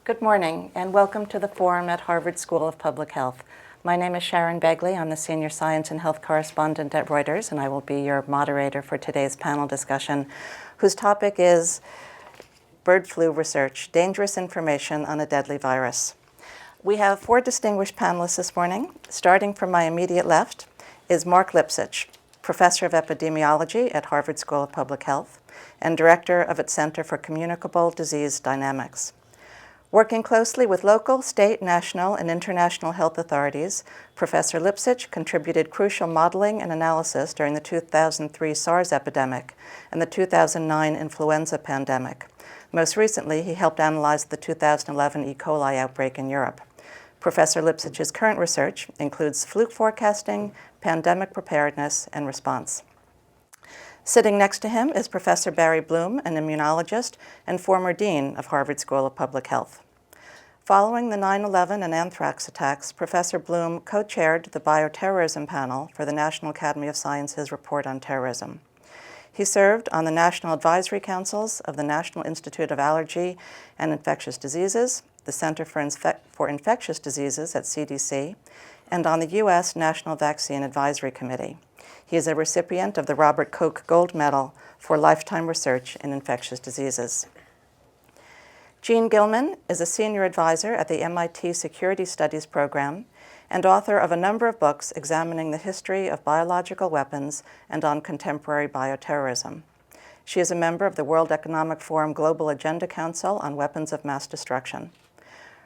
Good morning, and welcome to the forum at Harvard School of Public Health. My name is Sharon Begley. I'm the Senior Science and Health Correspondent at Reuters, and I will be your moderator for today's panel discussion, whose topic is Bird Flu Research, Dangerous Information on a Deadly Virus. We have four distinguished panelists this morning. Starting from my immediate left is Mark Lipsitch, Professor of Epidemiology at Harvard School of Public Health and Director of its Center for Communicable Disease Dynamics. Working closely with local, state, national, and international health authorities, Professor Lipsitch contributed crucial modeling and analysis during the 2003 SARS epidemic and the 2009 influenza pandemic. Most recently, he helped analyze the 2011 E. coli outbreak in Europe. Professor Lipsitch's current research includes fluke forecasting, pandemic preparedness, and response. Sitting next to him is Professor Barry Bloom, an immunologist and former dean of Harvard School of Public Health. Following the 9/11 and anthrax attacks, Professor Bloom co-chaired the bioterrorism panel for the National Academy of Sciences report on terrorism. He served on the National Advisory Councils of the National Institute of Allergy and Infectious Diseases, the Center for Infectious Diseases at CDC, and on the U.S. National Vaccine Advisory Committee. He is a recipient of the Robert Koch Gold Medal for lifetime research in infectious diseases. Jean Gilman is a senior advisor at the MIT Security Studies program and author of a number of books examining the history of biological weapons and on contemporary bioterrorism. She is a member of the World Economic Forum Global Agenda Council on Weapons of Mass Destruction.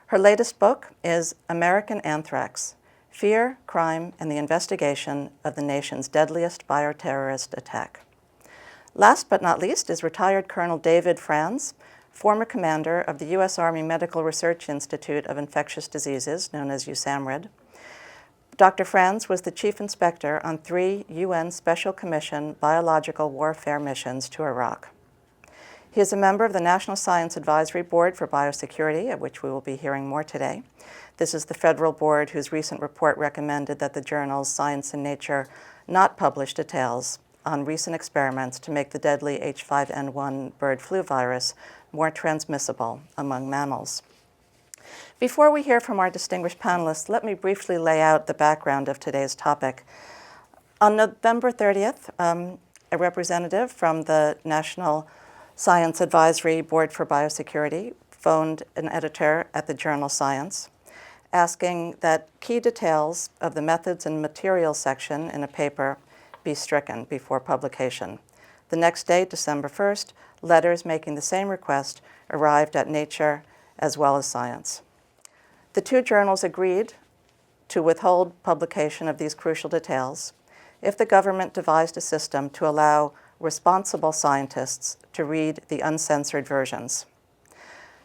Her latest book is American Anthrax: Fear, Crime, and the Investigation of the Nation's Deadliest Bioterrorist Attack. Last but not least is retired Colonel David Franz, former commander of the U.S. Army Medical Research Institute of Infectious Diseases, known as USAMRIID. Dr. Franz was the chief inspector on 3 UN Special Commission biological warfare missions to Iraq. He is a member of the National Science Advisory Board for Biosecurity, of which we will be hearing more today. This is the federal board whose recent report recommended that the journals Science and Nature not publish details on recent experiments to make the deadly H5N1 bird flu virus more transmissible among mammals. Before we hear from our distinguished panelists, let me briefly lay out the background of today's topic. On November 30th, a representative from the National Science Advisory Board for Biosecurity phoned an editor at the journal Science, asking that key details of the methods and materials section in a paper be stricken before publication. The next day, December 1st, letters making the same request arrived at Nature as well as Science. The 2 journals agreed to withhold publication of these crucial details if the government devised a system to allow responsible scientists to read the uncensored versions.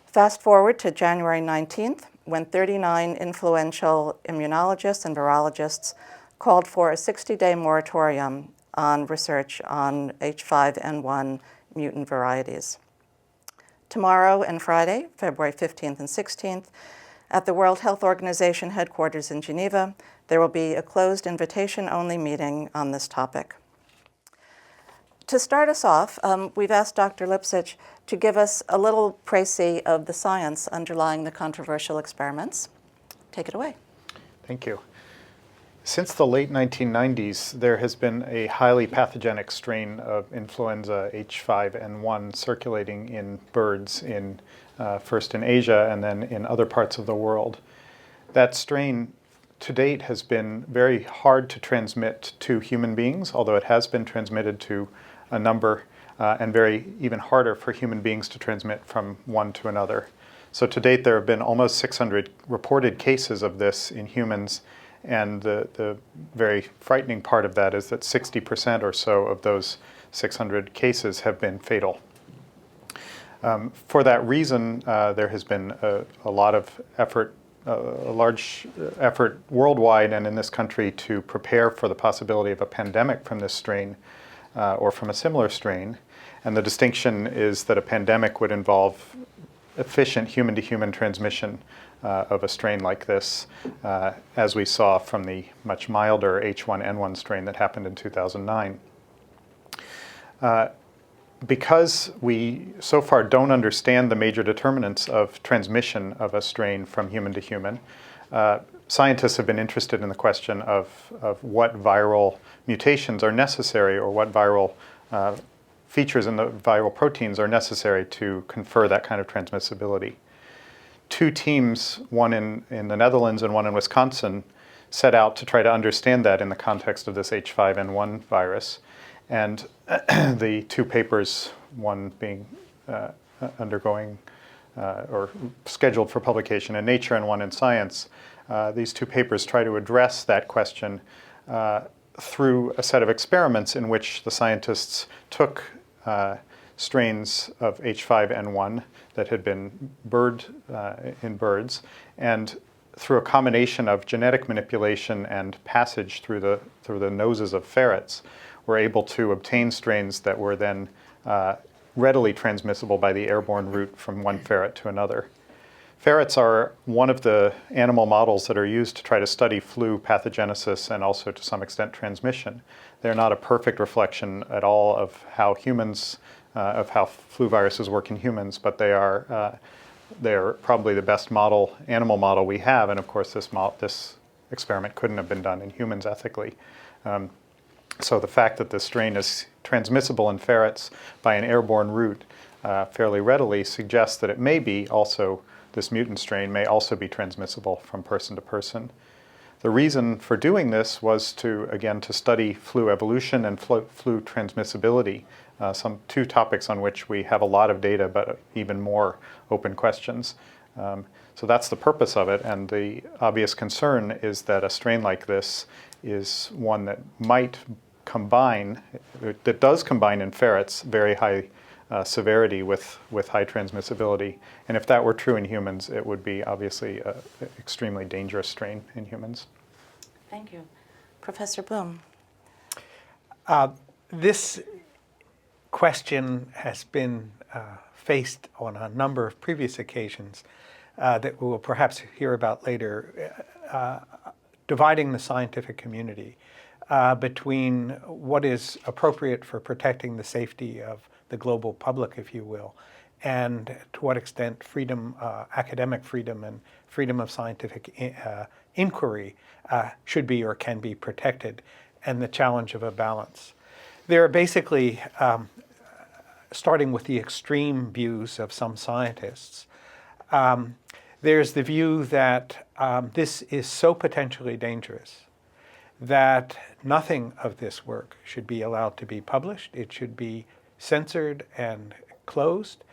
Fast forward to January 19th, when 39 influential immunologists and virologists called for a 60-day moratorium on research on H5N1 mutant varieties. Tomorrow and Friday, February 15th and 16th, at the World Health Organization headquarters in Geneva, there will be a closed invitation-only meeting on this topic. To start us off, we've asked Dr. Lipsitch to give us a little précis of the science underlying the controversial experiments. Take it away. Thank you. Since the late 1990s, there has been a highly pathogenic strain of influenza H5N1 circulating in birds, first in Asia and then in other parts of the world. That strain to date has been very hard to transmit to human beings, although it has been transmitted to a number, and very even harder for human beings to transmit from one to another. So to date, there have been almost 600 reported cases of this in humans, and the very frightening part of that is that 60% or so of those 600 cases have been fatal. For that reason, there has been a lot of effort, a large effort worldwide and in this country to prepare for the possibility of a pandemic from this strain or from a similar strain. And the distinction is that a pandemic would involve efficient human-to-human transmission of a strain like this, as we saw from the much milder H1N1 strain that happened in 2009. because we so far don't understand the major determinants of transmission of a strain from human to human, scientists have been interested in the question of what viral mutations are necessary, or what viral features in the viral proteins are necessary to confer that kind of transmissibility. Two teams, one in the Netherlands and one in Wisconsin, set out to try to understand that in the context of this H5N1 virus. And the two papers, one being undergoing or scheduled for publication in Nature and one in Science, these two papers try to address that question through a set of experiments in which the scientists took strains of H5N1 that had been in birds, and through a combination of genetic manipulation and passage through the noses of ferrets, were able to obtain strains that were then readily transmissible by the airborne route from one ferret to another. Ferrets are one of the animal models that are used to try to study flu pathogenesis and also to some extent transmission. They're not a perfect reflection at all of how flu viruses work in humans, but they're probably the best animal model we have, and of course this experiment couldn't have been done in humans ethically. So the fact that the strain is transmissible in ferrets by an airborne route fairly readily suggests that it may be also, this mutant strain may also be transmissible from person to person. The reason for doing this was to study flu evolution and flu transmissibility, two topics on which we have a lot of data, but even more open questions. So that's the purpose of it, and the obvious concern is that a strain like this is one that does combine in ferrets very high severity with high transmissibility. And if that were true in humans, it would be obviously an extremely dangerous strain in humans. Thank you. Professor Bloom. This question has been faced on a number of previous occasions that we will perhaps hear about later, dividing the scientific community between what is appropriate for protecting the safety of the global public, if you will, and to what extent freedom, academic freedom and freedom of scientific inquiry should be or can be protected, and the challenge of a balance. There are basically, starting with the extreme views of some scientists, there's the view that this is so potentially dangerous that nothing of this work should be allowed to be published. It should be censored and closed,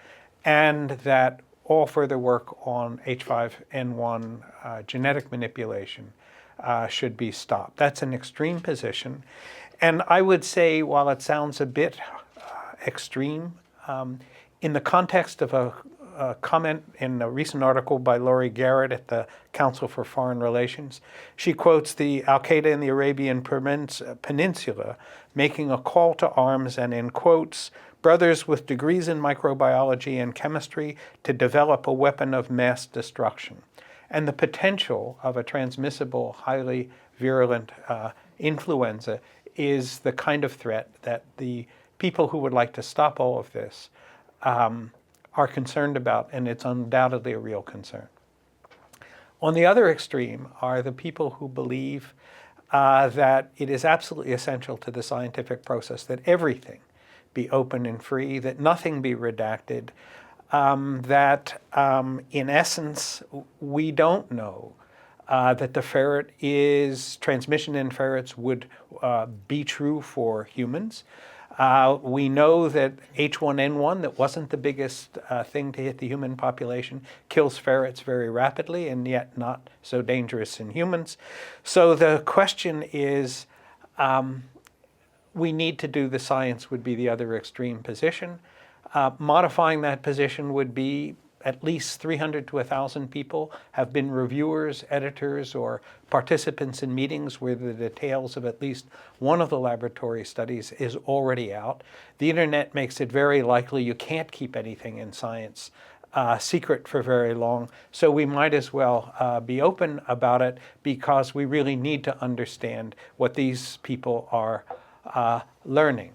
and that all further work on H5N1 genetic manipulation should be stopped. That's an extreme position. And I would say, while it sounds a bit extreme, in the context of a comment in a recent article by Laurie Garrett at the Council for Foreign Relations, she quotes the Al-Qaeda in the Arabian Peninsula making a call to arms and, in quotes, brothers with degrees in microbiology and chemistry to develop a weapon of mass destruction. And the potential of a transmissible, highly virulent influenza is the kind of threat that the people who would like to stop all of this are concerned about, and it's undoubtedly a real concern. On the other extreme are the people who believe that it is absolutely essential to the scientific process that everything be open and free, that nothing be redacted, that in essence we don't know that the ferret transmission in ferrets would be true for humans. We know that H1N1, that wasn't the biggest thing to hit the human population, kills ferrets very rapidly and yet not so dangerous in humans. So the question is, we need to do the science would be the other extreme position. Modifying that position would be at least 300 to 1,000 people have been reviewers, editors, or participants in meetings where the details of at least one of the laboratory studies is already out. The internet makes it very likely you can't keep anything in science secret for very long, so we might as well be open about it, because we really need to understand what these people are learning.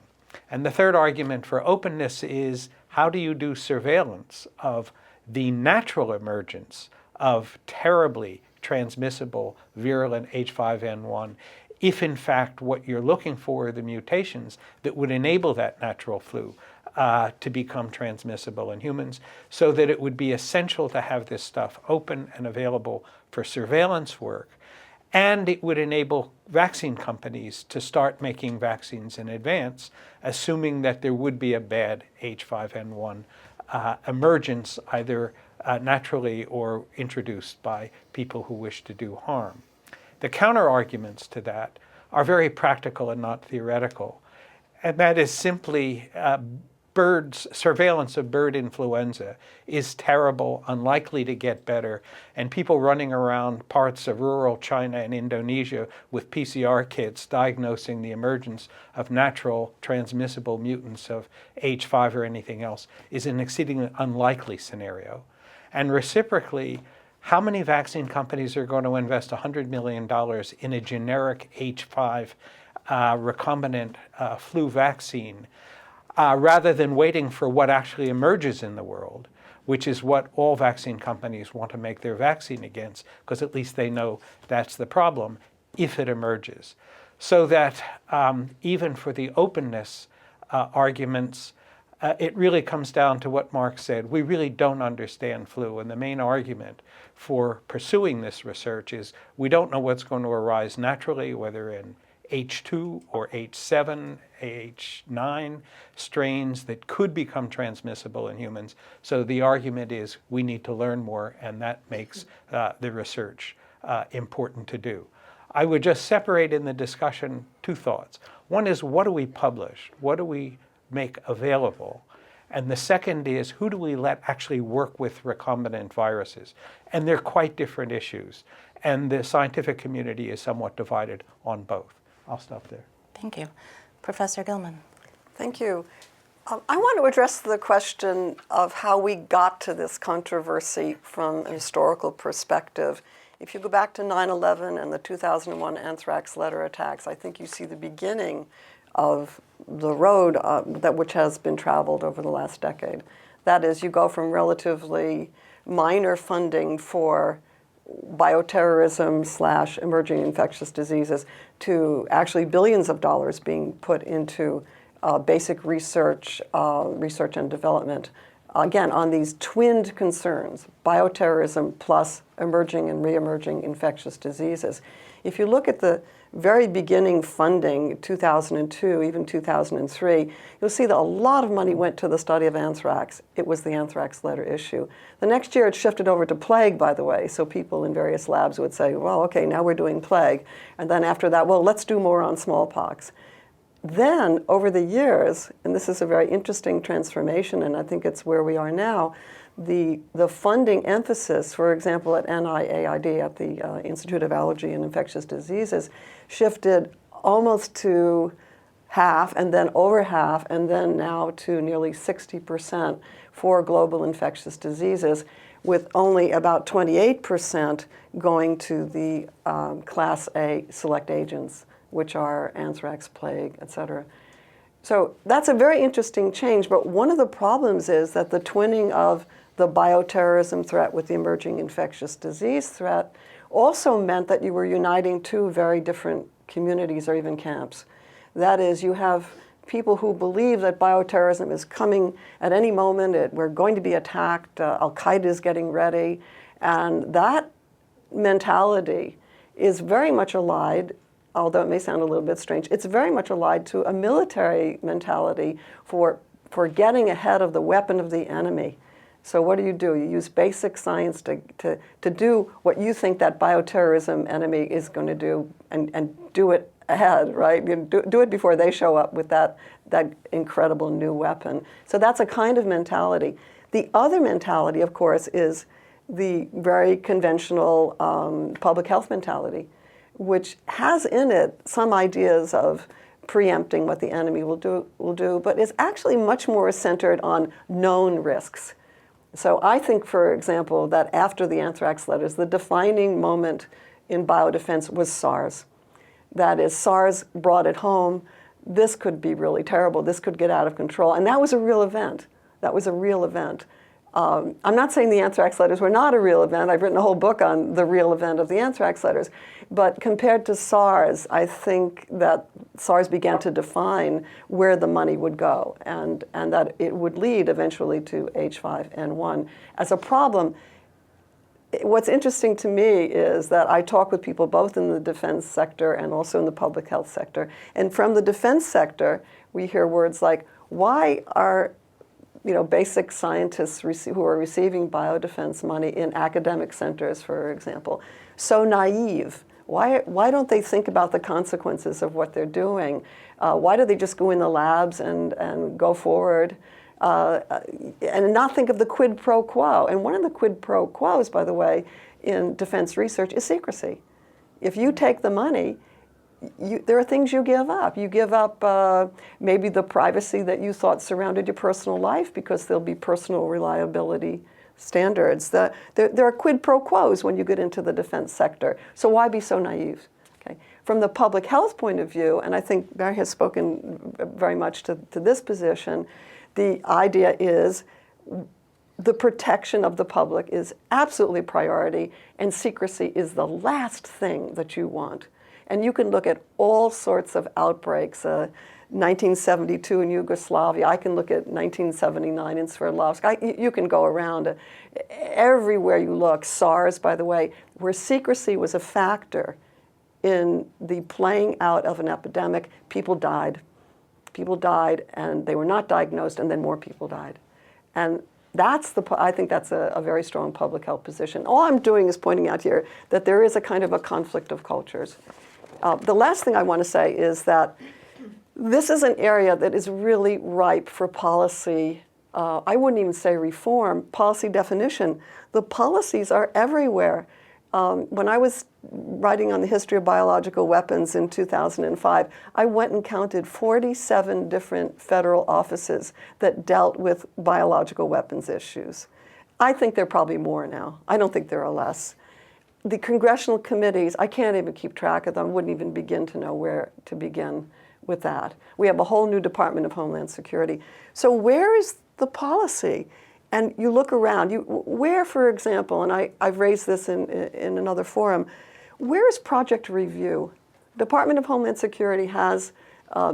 And the third argument for openness is, how do you do surveillance of the natural emergence of terribly transmissible virulent H5N1 if in fact what you're looking for are the mutations that would enable that natural flu to become transmissible in humans, so that it would be essential to have this stuff open and available for surveillance work. And it would enable vaccine companies to start making vaccines in advance, assuming that there would be a bad H5N1 emergence, either naturally or introduced by people who wish to do harm. The counter-arguments to that are very practical and not theoretical, and that is simply surveillance of bird influenza is terrible, unlikely to get better, and people running around parts of rural China and Indonesia with PCR kits diagnosing the emergence of natural transmissible mutants of H5 or anything else is an exceedingly unlikely scenario. And reciprocally, how many vaccine companies are going to invest $100 million in a generic H5 recombinant flu vaccine rather than waiting for what actually emerges in the world, which is what all vaccine companies want to make their vaccine against, because at least they know that's the problem if it emerges. So that even for the openness arguments, it really comes down to what Mark said. We really don't understand flu, and the main argument for pursuing this research is we don't know what's going to arise naturally, whether in H2 or H7, H9 strains that could become transmissible in humans. So the argument is we need to learn more, and that makes the research important to do. I would just separate in the discussion two thoughts. One is, what do we publish? What do we make available? And the second is, who do we let actually work with recombinant viruses? And they're quite different issues. And the scientific community is somewhat divided on both. I'll stop there. Thank you. Professor Gilman. Thank you. I want to address the question of how we got to this controversy from a historical perspective. If you go back to 9/11 and the 2001 anthrax letter attacks, I think you see the beginning of the road which has been traveled over the last decade. That is, you go from relatively minor funding for bioterrorism / emerging infectious diseases to actually billions of dollars being put into basic research and development, again, on these twinned concerns, bioterrorism plus emerging and re-emerging infectious diseases. If you look at the very beginning funding, 2002, even 2003, you'll see that a lot of money went to the study of anthrax. It was the anthrax letter issue. The next year it shifted over to plague, by the way, so people in various labs would say, well, okay, now we're doing plague. And then after that, well, let's do more on smallpox. Then, over the years, and this is a very interesting transformation, and I think it's where we are now, the funding emphasis, for example, at NIAID, at the Institute of Allergy and Infectious Diseases, shifted almost to half, and then over half, and then now to nearly 60% for global infectious diseases, with only about 28% going to the Class A select agents, which are anthrax, plague, et cetera. So that's a very interesting change, but one of the problems is that the twinning of the bioterrorism threat with the emerging infectious disease threat also meant that you were uniting two very different communities or even camps. That is, you have people who believe that bioterrorism is coming at any moment, we're going to be attacked, Al-Qaeda is getting ready, and that mentality is very much allied, although it may sound a little bit strange, it's very much allied to a military mentality for getting ahead of the weapon of the enemy. So what do? You use basic science to do what you think that bioterrorism enemy is going to do, and do it ahead, right? You do it before they show up with that incredible new weapon. So that's a kind of mentality. The other mentality, of course, is the very conventional public health mentality, which has in it some ideas of preempting what the enemy will do, but is actually much more centered on known risks. So I think, for example, that after the anthrax letters, the defining moment in biodefense was SARS. That is, SARS brought it home. this could be really terrible, this could get out of control. And that was a real event. That was a real event. I'm not saying the anthrax letters were not a real event. I've written a whole book on the real event of the anthrax letters. But compared to SARS, I think that SARS began to define where the money would go, and that it would lead eventually to H5N1 as a problem. What's interesting to me is that I talk with people both in the defense sector and also in the public health sector. And from the defense sector, we hear words like, why are basic scientists who are receiving biodefense money in academic centers, for example, so naive? Why don't they think about the consequences of what they're doing? Why do they just go in the labs and go forward and not think of the quid pro quo? And one of the quid pro quos, by the way, in defense research is secrecy. If you take the money, there are things you give up. You give up maybe the privacy that you thought surrounded your personal life because there'll be personal reliability standards. There are quid pro quos when you get into the defense sector. So why be so naive? Okay. From the public health point of view, and I think Barry has spoken very much to this position, the idea is the protection of the public is absolutely priority, and secrecy is the last thing that you want. And you can look at all sorts of outbreaks, 1972 in Yugoslavia. I can look at 1979 in Sverdlovsk. You can go around everywhere you look. SARS, by the way, where secrecy was a factor in the playing out of an epidemic, people died. People died, and they were not diagnosed, and then more people died. And I think that's a very strong public health position. All I'm doing is pointing out here that there is a kind of a conflict of cultures. The last thing I want to say is that this is an area that is really ripe for policy. I wouldn't even say reform, policy definition. The policies are everywhere. When I was writing on the history of biological weapons in 2005, I went and counted 47 different federal offices that dealt with biological weapons issues. I think there are probably more now. I don't think there are less. The congressional committees, I can't even keep track of them, wouldn't even begin to know where to begin with that. We have a whole new Department of Homeland Security. So where is the policy? And you look around, where, for example, and I've raised this in another forum, where is project review? Department of Homeland Security has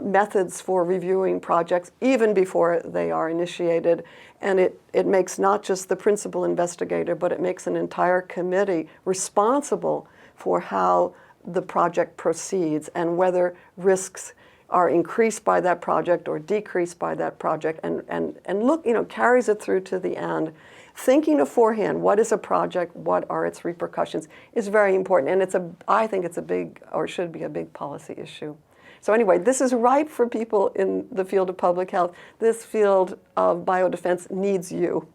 methods for reviewing projects even before they are initiated. And it makes not just the principal investigator, but it makes an entire committee responsible for how the project proceeds and whether risks are increased by that project or decreased by that project, and look, carries it through to the end. Thinking beforehand, what is a project, what are its repercussions, is very important. And I think it's a big, or should be a big policy issue. So anyway, this is ripe for people in the field of public health. This field of biodefense needs you.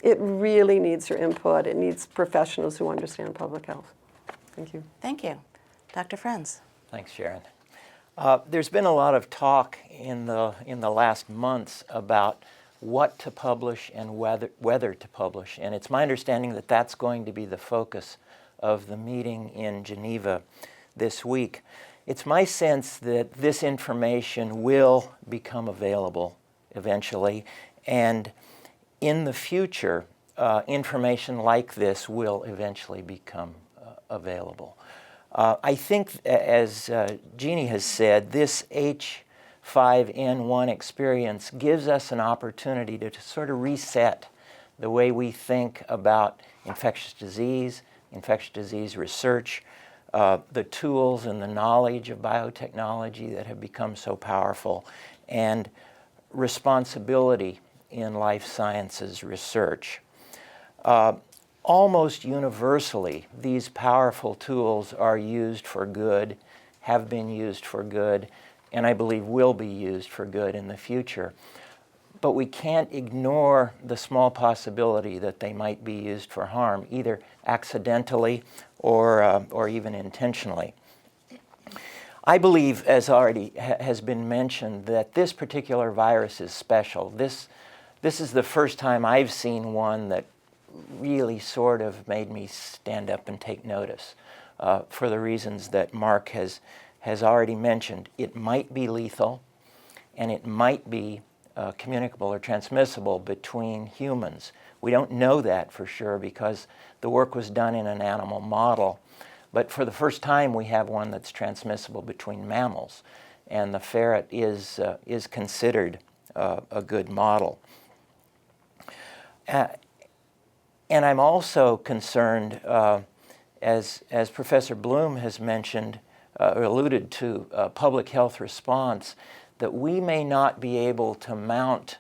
It really needs your input. It needs professionals who understand public health. Thank you. Thank you. Dr. Friends. Thanks, Sharon. There's been a lot of talk in the last months about what to publish and whether to publish. And it's my understanding that that's going to be the focus of the meeting in Geneva this week. It's my sense that this information will become available eventually, and in the future, information like this will eventually become available. I think, as Jeannie has said, this H5N1 experience gives us an opportunity to sort of reset the way we think about infectious disease research, the tools and the knowledge of biotechnology that have become so powerful, and responsibility in life sciences research. Almost universally, these powerful tools are used for good, have been used for good, and I believe will be used for good in the future. But we can't ignore the small possibility that they might be used for harm, either accidentally or even intentionally. I believe, as already has been mentioned, that this particular virus is special. This is the first time I've seen one that really sort of made me stand up and take notice for the reasons that Mark has already mentioned. It might be lethal. and it might be communicable or transmissible between humans. We don't know that for sure because the work was done in an animal model, but for the first time we have one that's transmissible between mammals, and the ferret is considered a good model. And I'm also concerned, as Professor Bloom has mentioned, or alluded to, public health response, that we may not be able to mount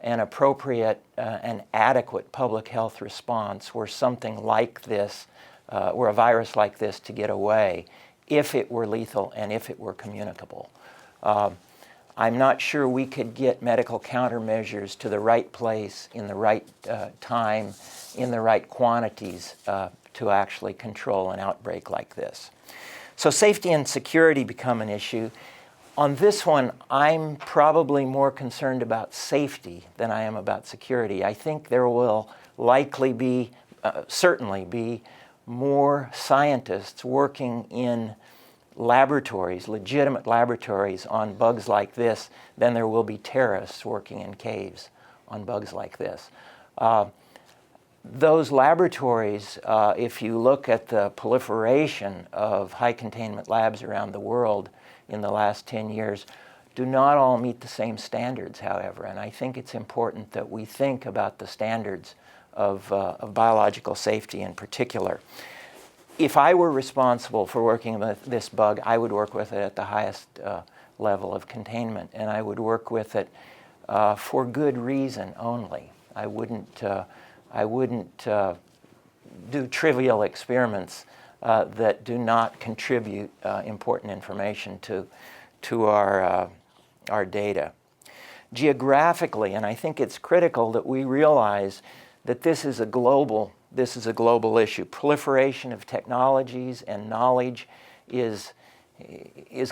an appropriate and adequate public health response were something like this, were a virus like this to get away, if it were lethal and if it were communicable. I'm not sure we could get medical countermeasures to the right place, in the right time, in the right quantities to actually control an outbreak like this. So safety and security become an issue. On this one, I'm probably more concerned about safety than I am about security. I think there will likely be, certainly be, more scientists working in laboratories, legitimate laboratories, on bugs like this than there will be terrorists working in caves on bugs like this. Those laboratories, if you look at the proliferation of high containment labs around the world in the last 10 years, do not all meet the same standards, however, and I think it's important that we think about the standards of biological safety in particular. If I were responsible for working with this bug, I would work with it at the highest level of containment, and I would work with it for good reason only. I wouldn't do trivial experiments that do not contribute important information to our data. Geographically, and I think it's critical that we realize that this is a global issue. Proliferation of technologies and knowledge is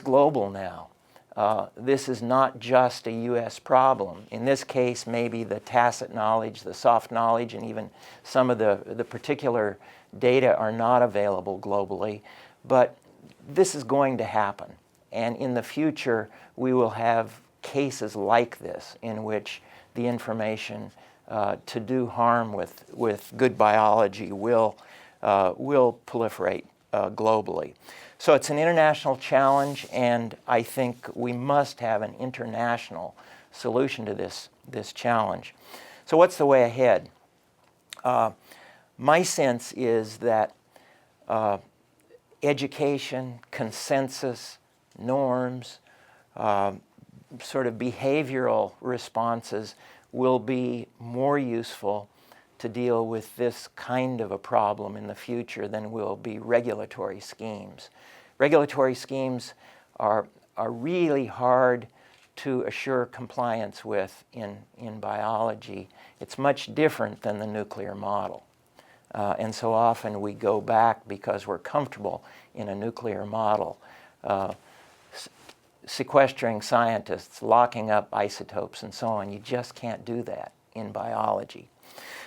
global now. This is not just a U.S. problem. In this case, maybe the tacit knowledge, the soft knowledge, and even some of the particular data are not available globally, but this is going to happen. And in the future, we will have cases like this in which the information to do harm with good biology will proliferate globally. So it's an international challenge, and I think we must have an international solution to this challenge. So what's the way ahead? My sense is that education, consensus, norms, sort of behavioral responses will be more useful to deal with this kind of a problem in the future than will be regulatory schemes. Regulatory schemes are really hard to assure compliance with in biology. It's much different than the nuclear model. And so often we go back because we're comfortable in a nuclear model, sequestering scientists, locking up isotopes, and so on. You just can't do that in biology.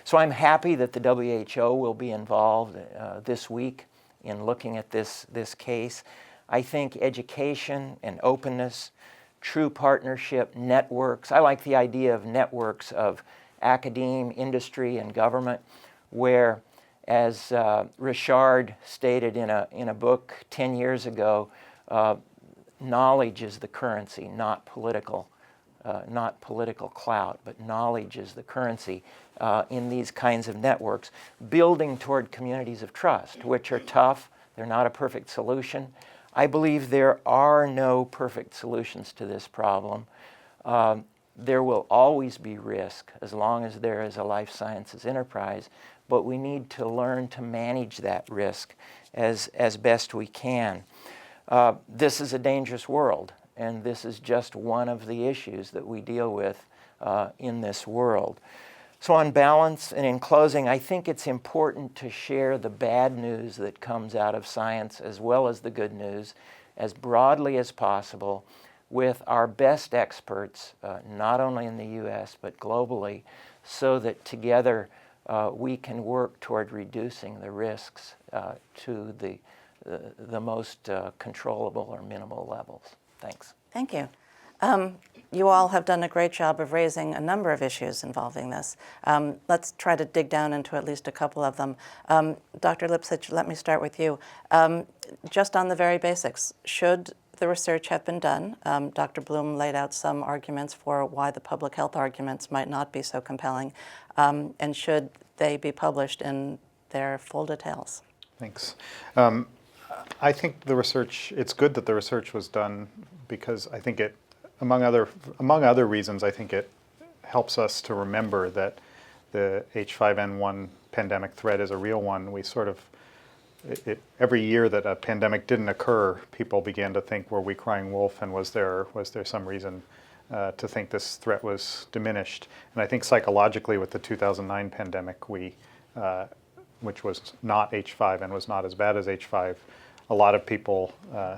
So I'm happy that the WHO will be involved this week in looking at this case. I think education and openness, true partnership, networks. I like the idea of networks of academe, industry, and government, where, as Richard stated in a book 10 years ago, knowledge is the currency, not political clout, but knowledge is the currency in these kinds of networks, building toward communities of trust, which are tough. They're not a perfect solution. I believe there are no perfect solutions to this problem. There will always be risk as long as there is a life sciences enterprise, but we need to learn to manage that risk as best we can. This is a dangerous world, and this is just one of the issues that we deal with in this world. So on balance, and in closing, I think it's important to share the bad news that comes out of science as well as the good news as broadly as possible with our best experts, not only in the U.S. but globally, so that together we can work toward reducing the risks to the most controllable or minimal levels. Thanks. Thank you. You all have done a great job of raising a number of issues involving this. Let's try to dig down into at least a couple of them. Dr. Lipsitch, let me start with you. Just on the very basics, should the research have been done? Dr. Bloom laid out some arguments for why the public health arguments might not be so compelling, and should they be published in their full details? Thanks. I think the research, it's good that the research was done because I think it, among other reasons, I think it helps us to remember that the H5N1 pandemic threat is a real one. We sort of, every year that a pandemic didn't occur, people began to think, were we crying wolf, and was there some reason to think this threat was diminished? And I think psychologically with the 2009 pandemic, which was not H5 and was not as bad as H5, a lot of people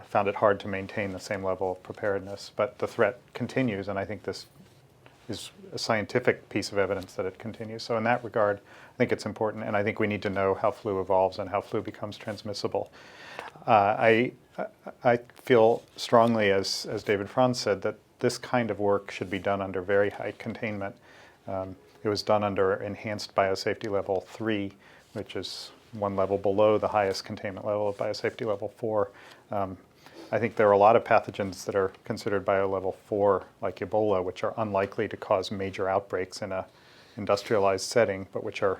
found it hard to maintain the same level of preparedness. But the threat continues, and I think this is a scientific piece of evidence that it continues. So in that regard, I think it's important, and I think we need to know how flu evolves and how flu becomes transmissible. I feel strongly, as David Franz said, that this kind of work should be done under very high containment. It was done under enhanced biosafety level 3, which is one level below the highest containment level of biosafety level 4. I think there are a lot of pathogens that are considered bio-level 4, like Ebola, which are unlikely to cause major outbreaks in an industrialized setting, but which are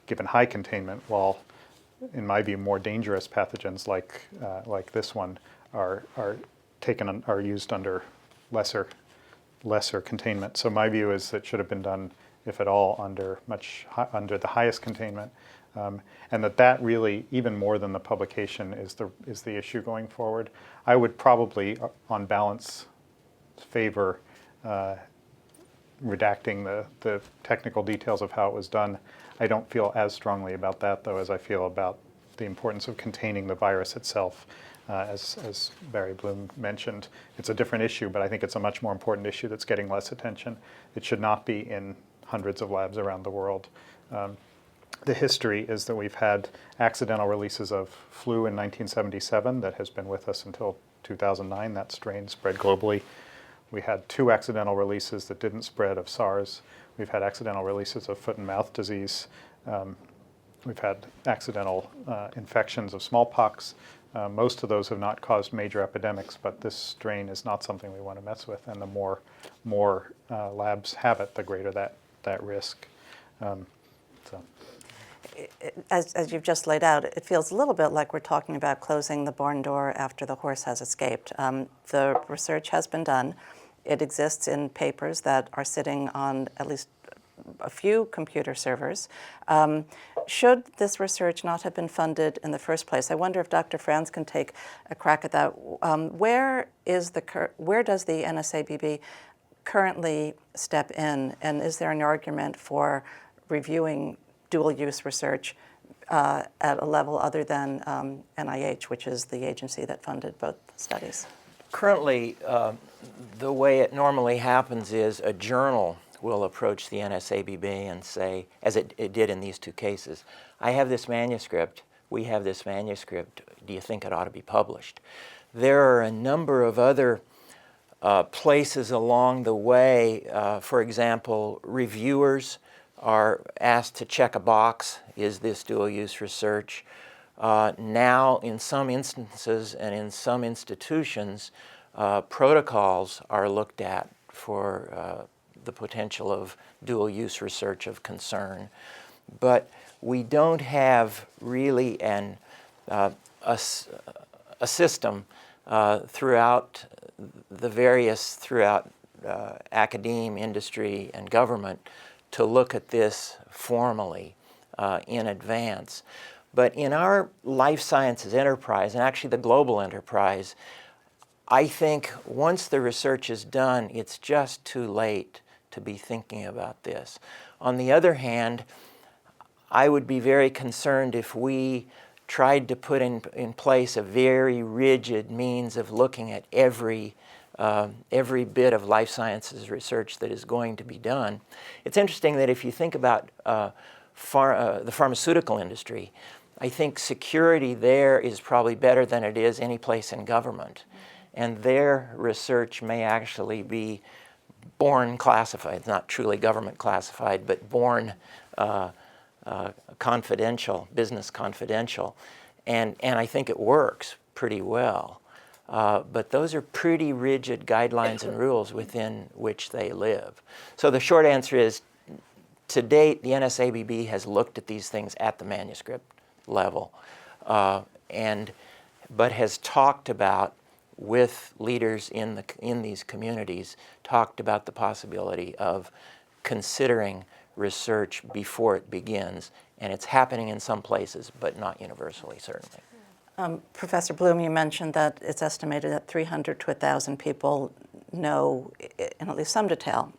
given high containment, while, in my view, more dangerous pathogens like this one are used under lesser containment. So my view is that it should have been done, if at all, under the highest containment. And that really, even more than the publication, is the issue going forward. I would probably, on balance, favor redacting the technical details of how it was done. I don't feel as strongly about that, though, as I feel about the importance of containing the virus itself, as Barry Bloom mentioned. It's a different issue, but I think it's a much more important issue that's getting less attention. It should not be in hundreds of labs around the world. The history is that we've had accidental releases of flu in 1977 that has been with us until 2009. That strain spread globally. We had 2 accidental releases that didn't spread of SARS. We've had accidental releases of foot and mouth disease. We've had accidental infections of smallpox. Most of those have not caused major epidemics, but this strain is not something we want to mess with. And the more labs have it, the greater that risk. As you've just laid out, it feels a little bit like we're talking about closing the barn door after the horse has escaped. The research has been done. It exists in papers that are sitting on at least a few computer servers. Should this research not have been funded in the first place? I wonder if Dr. Franz can take a crack at that. Where does the NSABB currently step in, and is there an argument for reviewing dual-use research at a level other than NIH, which is the agency that funded both studies? Currently, the way it normally happens is a journal will approach the NSABB and say, as it did in these 2 cases, I have this manuscript, we have this manuscript, do you think it ought to be published? There are a number of other places along the way. For example, reviewers are asked to check a box, is this dual-use research? Now, in some instances and in some institutions, protocols are looked at for the potential of dual-use research of concern. But we don't have really a system throughout academe, industry, and government to look at this formally in advance. But in our life sciences enterprise, and actually the global enterprise, I think once the research is done, it's just too late to be thinking about this. On the other hand, I would be very concerned if we tried to put in place a very rigid means of looking at every bit of life sciences research that is going to be done. It's interesting that if you think about the pharmaceutical industry, I think security there is probably better than it is any place in government. and their research may actually be born classified. It's not truly government classified, but born confidential, business confidential. And I think it works pretty well. But those are pretty rigid guidelines and rules within which they live. So the short answer is, to date, the NSABB has looked at these things at the manuscript level, but has talked about, with leaders in these communities, talked about the possibility of considering research before it begins, and it's happening in some places, but not universally, certainly. Professor Bloom, you mentioned that it's estimated that 300 to 1,000 people know in at least some detail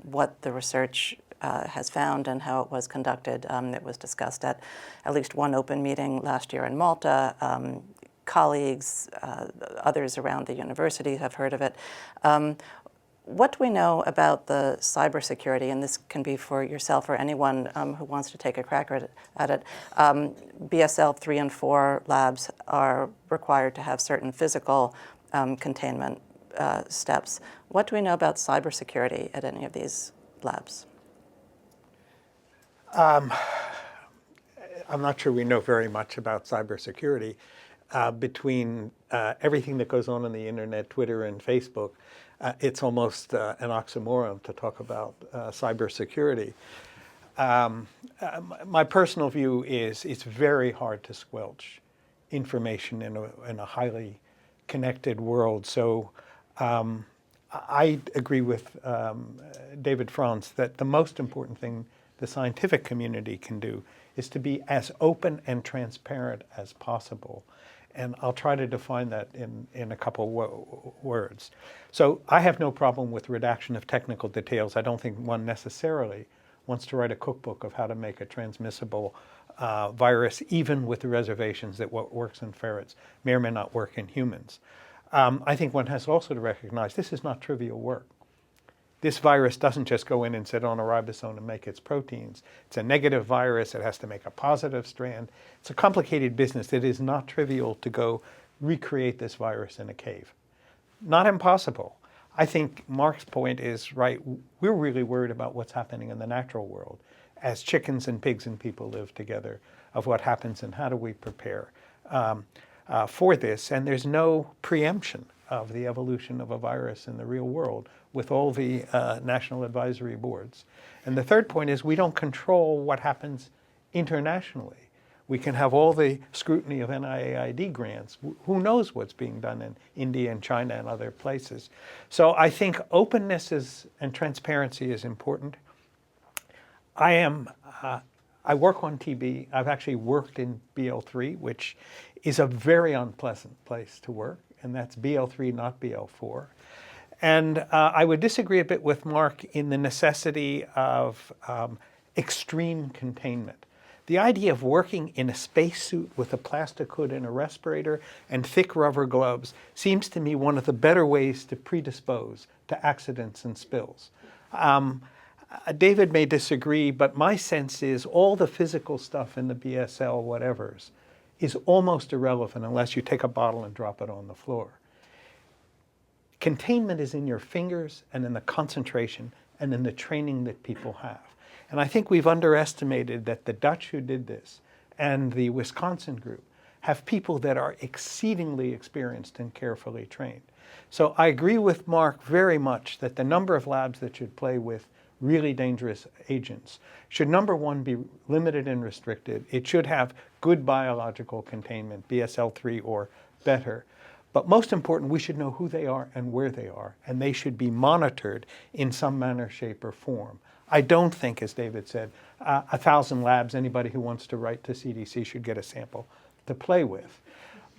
what the research has found and how it was conducted. It was discussed at least one open meeting last year in Malta. Colleagues, others around the university have heard of it. What do we know about the cybersecurity, and this can be for yourself or anyone who wants to take a crack at it. BSL 3 and 4 labs are required to have certain physical containment steps. What do we know about cybersecurity at any of these labs? I'm not sure we know very much about cybersecurity. Between everything that goes on the internet, Twitter and Facebook, it's almost an oxymoron to talk about cybersecurity. My personal view is it's very hard to squelch information in a highly connected world. So I agree with David Franz that the most important thing the scientific community can do is to be as open and transparent as possible. And I'll try to define that in a couple words. So I have no problem with redaction of technical details. I don't think one necessarily wants to write a cookbook of how to make a transmissible virus, even with the reservations that what works in ferrets may or may not work in humans. I think one has also to recognize this is not trivial work. This virus doesn't just go in and sit on a ribosome and make its proteins. It's a negative virus. It has to make a positive strand. It's a complicated business. It is not trivial to go recreate this virus in a cave. Not impossible. I think Mark's point is right. We're really worried about what's happening in the natural world as chickens and pigs and people live together, of what happens and how do we prepare for this. And there's no preemption of the evolution of a virus in the real world with all the national advisory boards. And the third point is we don't control what happens internationally. We can have all the scrutiny of NIAID grants. Who knows what's being done in India and China and other places. So I think openness and transparency is important. I work on TB. I've actually worked in BL3, which is a very unpleasant place to work. And that's BL3, not BL4. And I would disagree a bit with Mark in the necessity of extreme containment. The idea of working in a spacesuit with a plastic hood and a respirator and thick rubber gloves seems to me one of the better ways to predispose to accidents and spills. David may disagree, but my sense is all the physical stuff in the BSL whatevers is almost irrelevant unless you take a bottle and drop it on the floor. Containment is in your fingers and in the concentration and in the training that people have. And I think we've underestimated that the Dutch who did this and the Wisconsin group have people that are exceedingly experienced and carefully trained. So I agree with Mark very much that the number of labs that should play with really dangerous agents should, number one, be limited and restricted. It should have good biological containment, BSL-3 or better. But most important, we should know who they are and where they are, and they should be monitored in some manner, shape, or form. I don't think, as David said, 1,000 labs, anybody who wants to write to CDC should get a sample to play with.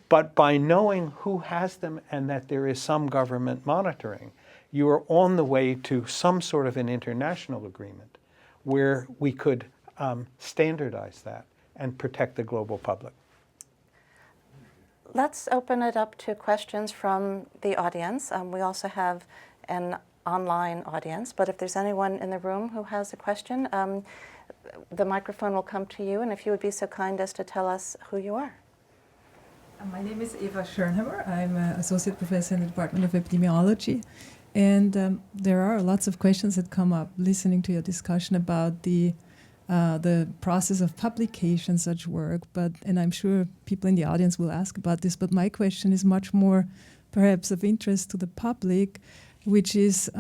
But by knowing who has them and that there is some government monitoring, you are on the way to some sort of an international agreement where we could standardize that and protect the global public. Let's open it up to questions from the audience. We also have an online audience, but if there's anyone in the room who has a question, the microphone will come to you, and if you would be so kind as to tell us who you are. My name is Eva Schönhammer. I'm an associate professor in the Department of Epidemiology. And there are lots of questions that come up listening to your discussion about the process of publication such work. And I'm sure people in the audience will ask about this, but my question is much more perhaps of interest to the public, which is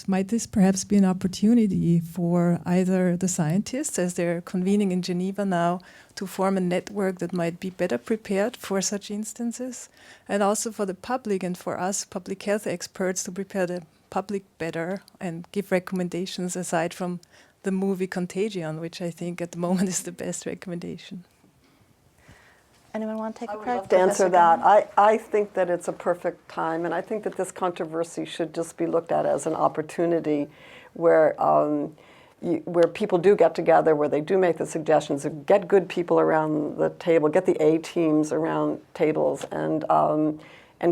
might this perhaps be an opportunity for either the scientists, as they're convening in Geneva now, to form a network that might be better prepared for such instances, and also for the public and for us public health experts to prepare the public better and give recommendations aside from the movie Contagion, which I think at the moment is the best recommendation. Anyone want to take a I would crack? love to answer Professor that. I think that it's a perfect time, and I think that this controversy should just be looked at as an opportunity where where people do get together, where they do make the suggestions, get good people around the table, get the A teams around tables, and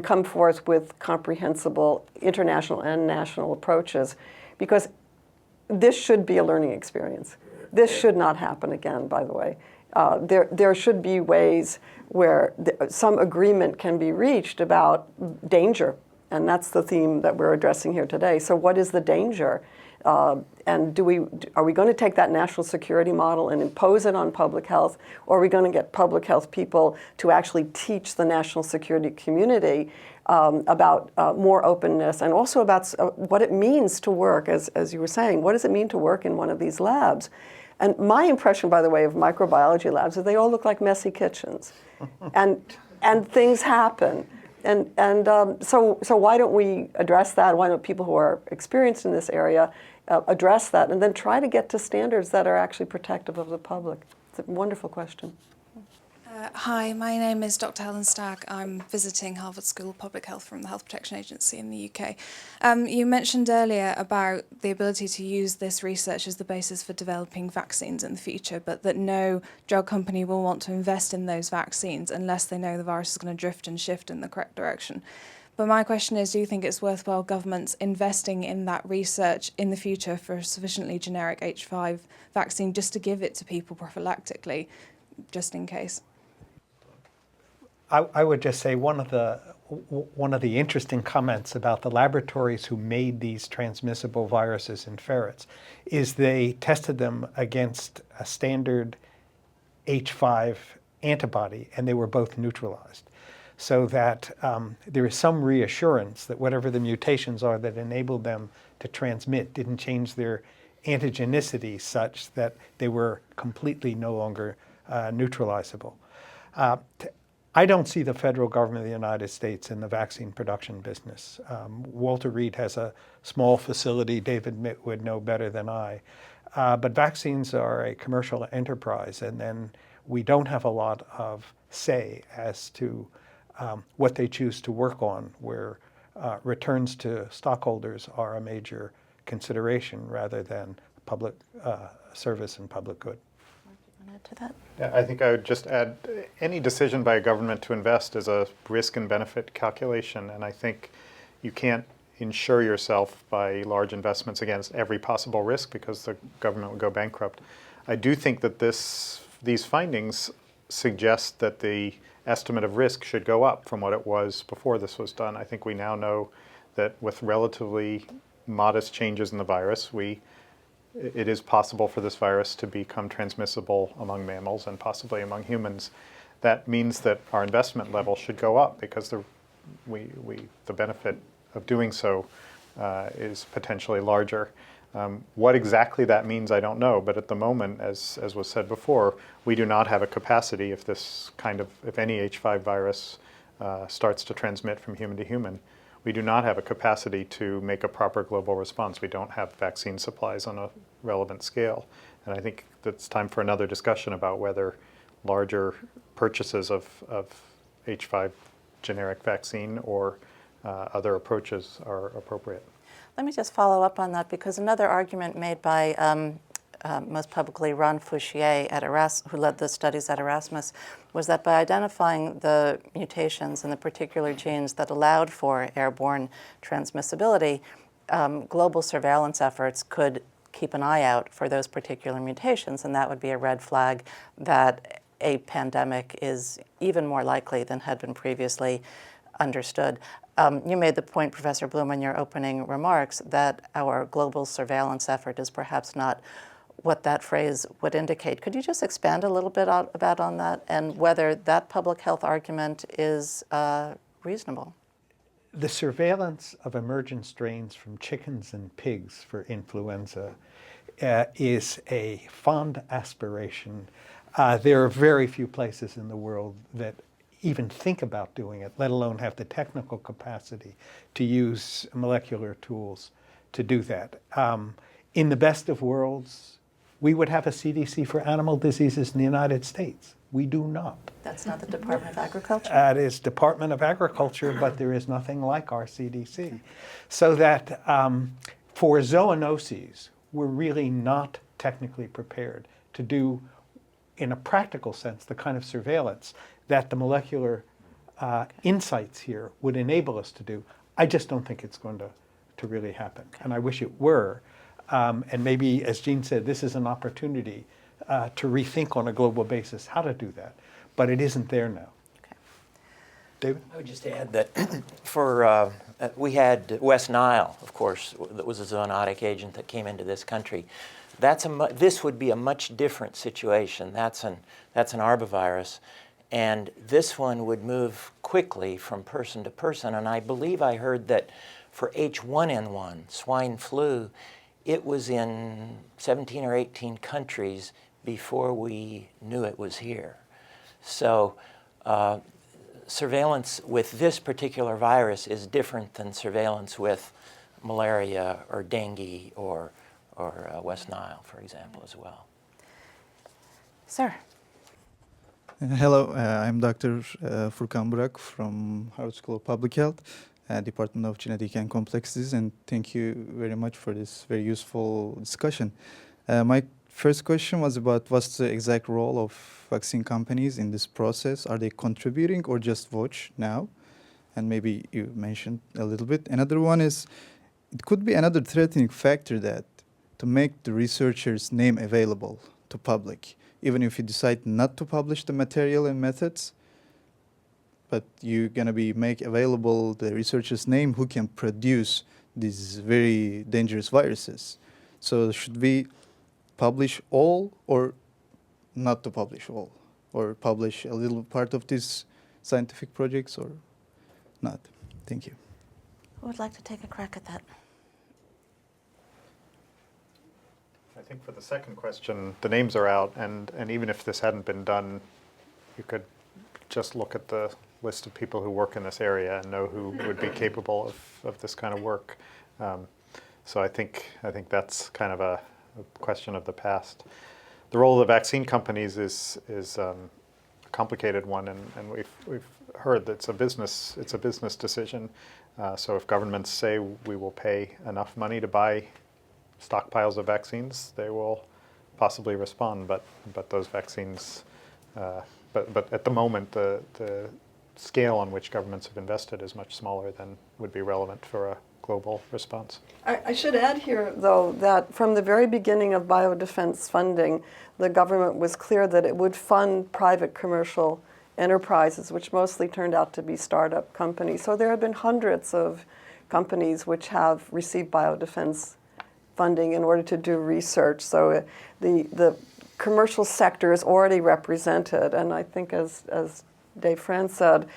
come forth with comprehensible international and national approaches, because this should be a learning experience. This should not happen again, by the way. There should be ways where some agreement can be reached about danger, and that's the theme that we're addressing here today. So what is the danger? And are we going to take that national security model and impose it on public health, or are we going to get public health people to actually teach the national security community about more openness, and also about what it means to work, as you were saying, what does it mean to work in one of these labs? And my impression, by the way, of microbiology labs is they all look like messy kitchens, and things happen. And so why don't we address that? Why don't people who are experienced in this area address that, and then try to get to standards that are actually protective of the public? It's a wonderful question. Hi, my name is Dr. Helen Stagg. I'm visiting Harvard School of Public Health from the Health Protection Agency in the UK. You mentioned earlier about the ability to use this research as the basis for developing vaccines in the future, but that no drug company will want to invest in those vaccines unless they know the virus is going to drift and shift in the correct direction. But my question is, do you think it's worthwhile governments investing in that research in the future for a sufficiently generic H5 vaccine just to give it to people prophylactically, just in case? I would just say one of the interesting comments about the laboratories who made these transmissible viruses in ferrets is they tested them against a standard H5 antibody, and they were both neutralized. So that there is some reassurance that whatever the mutations are that enabled them to transmit didn't change their antigenicity such that they were completely no longer neutralizable. I don't see the federal government of the United States in the vaccine production business. Walter Reed has a small facility. David would know better than I. But vaccines are a commercial enterprise, and then we don't have a lot of say as to what they choose to work on, where returns to stockholders are a major consideration rather than public service and public good. add to that? Yeah, I think I would just add, any decision by a government to invest is a risk and benefit calculation, and I think you can't insure yourself by large investments against every possible risk because the government would go bankrupt. I do think that these findings suggest that the estimate of risk should go up from what it was before this was done. I think we now know that with relatively modest changes in the virus, it is possible for this virus to become transmissible among mammals and possibly among humans. That means that our investment level should go up because the benefit of doing so is potentially larger. What exactly that means, I don't know, but at the moment, as was said before, we do not have a capacity if any H5 virus starts to transmit from human to human. We do not have a capacity to make a proper global response. We don't have vaccine supplies on a relevant scale. And I think it's time for another discussion about whether larger purchases of H5 generic vaccine or other approaches are appropriate. Let me just follow up on that, because another argument made by most publicly Ron Fouchier who led the studies at Erasmus, was that by identifying the mutations and the particular genes that allowed for airborne transmissibility, global surveillance efforts could keep an eye out for those particular mutations, and that would be a red flag that a pandemic is even more likely than had been previously understood. You made the point, Professor Bloom, in your opening remarks that our global surveillance effort is perhaps not what that phrase would indicate. Could you just expand a little bit about on that and whether that public health argument is reasonable? The surveillance of emergent strains from chickens and pigs for influenza is a fond aspiration. There are very few places in the world that even think about doing it, let alone have the technical capacity to use molecular tools to do that. In the best of worlds, we would have a CDC for animal diseases in the United States. We do not. That's not the Department of Agriculture? That is Department of Agriculture, but there is nothing like our CDC. So that for zoonoses, we're really not technically prepared to do, in a practical sense, the kind of surveillance that the molecular insights here would enable us to do. I just don't think it's going to really happen. And I wish it were. And maybe, as Jean said, this is an opportunity to rethink on a global basis how to do that. But it isn't there now. Okay. David? I would just add that we had West Nile, of course, that was a zoonotic agent that came into this country. This would be a much different situation. That's an arbovirus. And this one would move quickly from person to person. And I believe I heard that for H1N1, swine flu, it was in 17 or 18 countries before we knew it was here. So surveillance with this particular virus is different than surveillance with malaria or dengue or West Nile, for example, as well. Sir. Hello, I'm Dr. Furkan Burak from Harvard School of Public Health, Department of Genetic and Complex Disease, and thank you very much for this very useful discussion. My first question was about what's the exact role of vaccine companies in this process? Are they contributing or just watch now? And maybe you mentioned a little bit. Another one is, it could be another threatening factor that to make the researcher's name available to public, even if you decide not to publish the material and methods, but you're going to be make available the researcher's name who can produce these very dangerous viruses. So should we publish all or not to publish all? Or publish a little part of these scientific projects or not? Thank you. Who would like to take a crack at that? I think for the second question, the names are out, and even if this hadn't been done, you could just look at the list of people who work in this area and know who would be capable of this kind of work. So I think that's kind of a question of the past. The role of the vaccine companies is a complicated one, and we've heard that it's a business decision. So if governments say we will pay enough money to buy stockpiles of vaccines, they will possibly respond. But those vaccines, but at the moment, the scale on which governments have invested is much smaller than would be relevant for a global response. I should add here, though, that from the very beginning of biodefense funding, the government was clear that it would fund private commercial enterprises, which mostly turned out to be startup companies. So there have been hundreds of companies which have received biodefense funding in order to do research. So the commercial sector is already represented, and I think as Dave Franz said,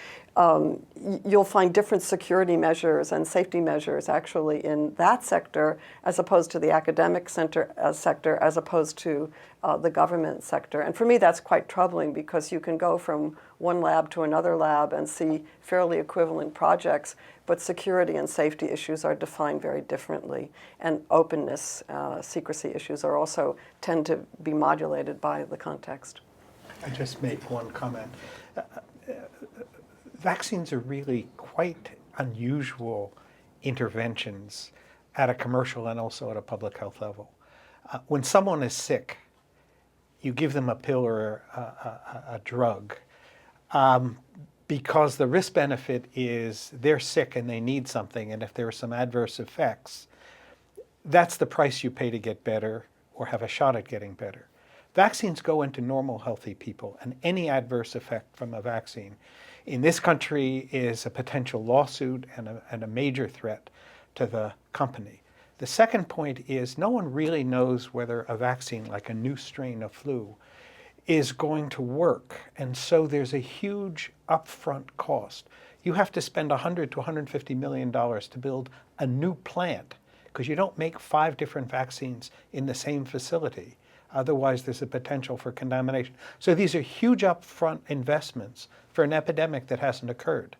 you'll find different security measures and safety measures actually in that sector as opposed to the academic sector, as opposed to the government sector. And for me, that's quite troubling because you can go from one lab to another lab and see fairly equivalent projects, but security and safety issues are defined very differently. And openness, secrecy issues are also tend to be modulated by the context. I just make one comment. Vaccines are really quite unusual interventions at a commercial and also at a public health level. When someone is sick, you give them a pill or a drug because the risk benefit is they're sick and they need something, and if there are some adverse effects, that's the price you pay to get better or have a shot at getting better. Vaccines go into normal, healthy people, and any adverse effect from a vaccine in this country is a potential lawsuit and a major threat to the company. The second point is no one really knows whether a vaccine like a new strain of flu is going to work. And so there's a huge upfront cost. You have to spend $100 to $150 million to build a new plant because you don't make 5 different vaccines in the same facility. Otherwise, there's a potential for contamination. So these are huge upfront investments for an epidemic that hasn't occurred.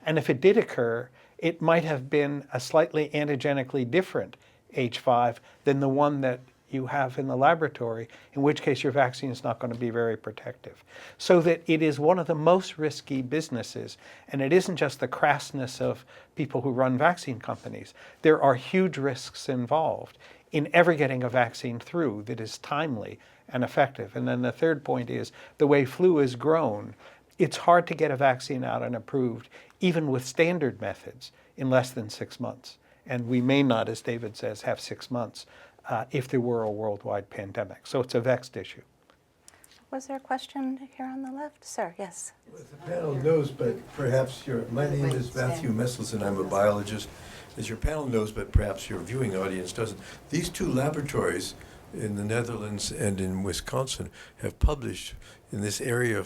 And if it did occur, it might have been a slightly antigenically different H5 than the one that you have in the laboratory, in which case your vaccine is not going to be very protective. So that it is one of the most risky businesses, and it isn't just the crassness of people who run vaccine companies. There are huge risks involved in ever getting a vaccine through that is timely and effective. And then the third point is the way flu has grown, it's hard to get a vaccine out and approved, even with standard methods, in less than 6 months. And we may not, as David says, have 6 months if there were a worldwide pandemic. So it's a vexed issue. Was there a question here on the left? Sir, yes. Well, the panel knows, but perhaps my name is Matthew Messelson. I'm a biologist. As your panel knows, but perhaps your viewing audience doesn't. These 2 laboratories in the Netherlands and in Wisconsin have published in this area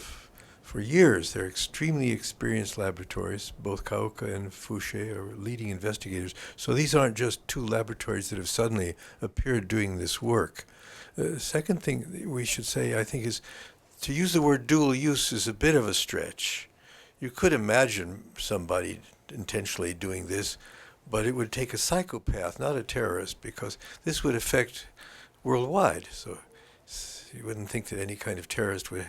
for years. They're extremely experienced laboratories. Both Kauka and Fouché are leading investigators. So these aren't just 2 laboratories that have suddenly appeared doing this work. The second thing we should say, I think, is to use the word dual use is a bit of a stretch. You could imagine somebody intentionally doing this, but it would take a psychopath, not a terrorist, because this would affect worldwide. So you wouldn't think that any kind of terrorist would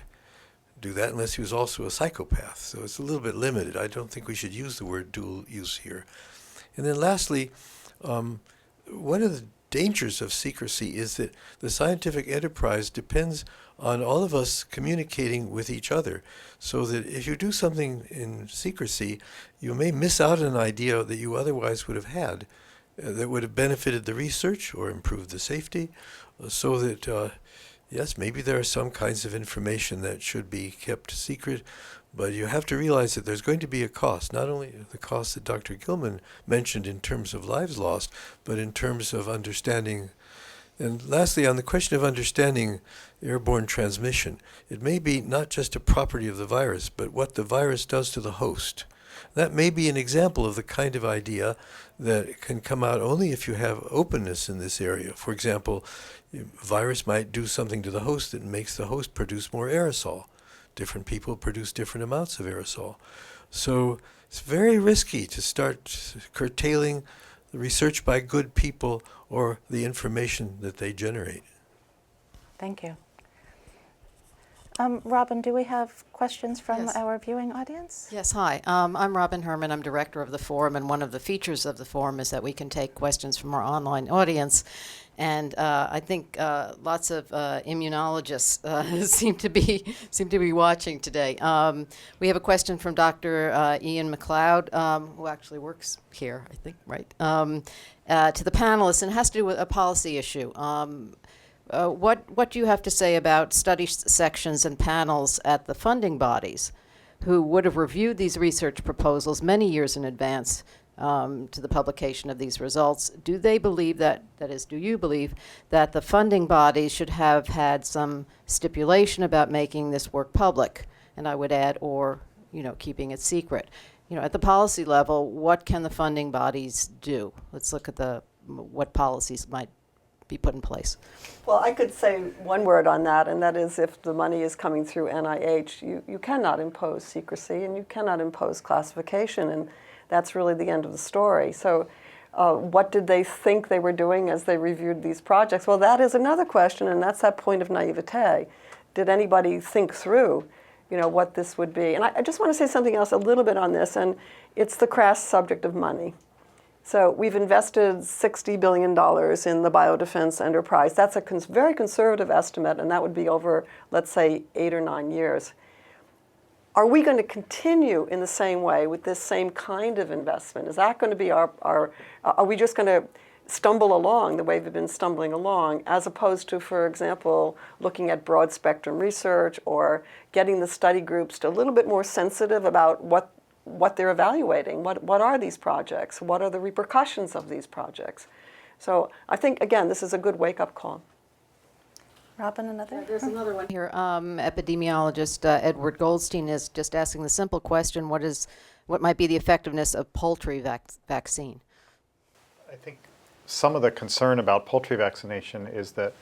do that unless he was also a psychopath. So it's a little bit limited. I don't think we should use the word dual use here. And then lastly, one of the dangers of secrecy is that the scientific enterprise depends on all of us communicating with each other, so that if you do something in secrecy, you may miss out on an idea that you otherwise would have had that would have benefited the research or improved the safety, so that yes, maybe there are some kinds of information that should be kept secret, but you have to realize that there's going to be a cost, not only the cost that Dr. Gilman mentioned in terms of lives lost, but in terms of understanding. And lastly, on the question of understanding airborne transmission, it may be not just a property of the virus, but what the virus does to the host. That may be an example of the kind of idea that can come out only if you have openness in this area. For example, a virus might do something to the host that makes the host produce more aerosol. Different people produce different amounts of aerosol. So it's very risky to start curtailing the research by good people or the information that they generate. Thank you. Robin, do we have questions from Yes. our viewing audience? Yes, hi. I'm Robin Herman. I'm director of the forum, and one of the features of the forum is that we can take questions from our online audience. And I think lots of immunologists seem to be watching today. We have a question from Dr. Ian McLeod, who actually works here, I think, right? To the panelists, and it has to do with a policy issue. What do you have to say about study sections and panels at the funding bodies who would have reviewed these research proposals many years in advance to the publication of these results? Do they believe that is, do you believe that the funding bodies should have had some stipulation about making this work public? And I would add, or, keeping it secret. At the policy level, what can the funding bodies do? Let's look at what policies might be put in place. Well, I could say one word on that, and that is if the money is coming through NIH, you cannot impose secrecy and you cannot impose classification, and that's really the end of the story. So what did they think they were doing as they reviewed these projects? Well, that is another question, and that's that point of naivete. Did anybody think through, what this would be? And I just want to say something else a little bit on this, and it's the crass subject of money. So we've invested $60 billion in the biodefense enterprise. That's a very conservative estimate, and that would be over, let's say, 8 or 9 years. Are we going to continue in the same way with this same kind of investment? Is that going to be are we just going to stumble along the way they've been stumbling along, as opposed to, for example, looking at broad spectrum research or getting the study groups to a little bit more sensitive about what they're evaluating. What are these projects? What are the repercussions of these projects? So I think, again, this is a good wake-up call. Robin, another? There's another one here. Epidemiologist Edward Goldstein is just asking the simple question, what might be the effectiveness of poultry vaccine? I think some of the concern about poultry vaccination is that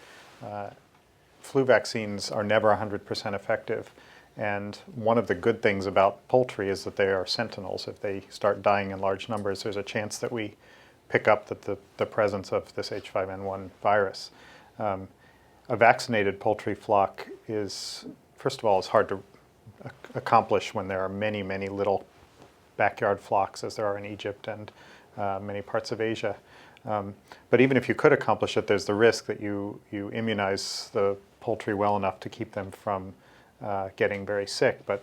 flu vaccines are never 100% effective. And one of the good things about poultry is that they are sentinels. If they start dying in large numbers, there's a chance that we pick up the presence of this H5N1 virus. A vaccinated poultry flock is, first of all, it's hard to accomplish when there are many, many little backyard flocks, as there are in Egypt and many parts of Asia. But even if you could accomplish it, there's the risk that you immunize the poultry well enough to keep them from getting very sick, but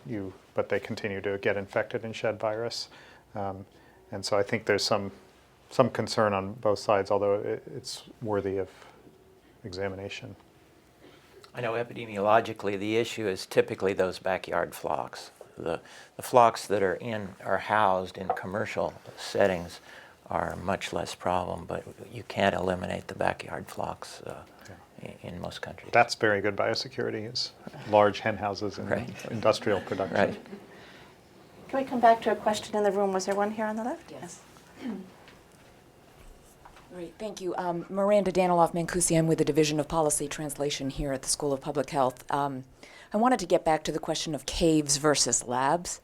they continue to get infected and shed virus. And so I think there's some concern on both sides, although it's worthy of examination. I know epidemiologically the issue is typically those backyard flocks. The flocks that are housed in commercial settings are much less problem, but you can't eliminate the backyard flocks in most countries. That's very good biosecurity, is large hen houses and Right. industrial production. Right. Can we come back to a question in the room? Was there one here on the left? Yes. Great, thank you. Miranda Daniloff-Mancusi, I'm with the Division of Policy Translation here at the School of Public Health. I wanted to get back to the question of caves versus labs,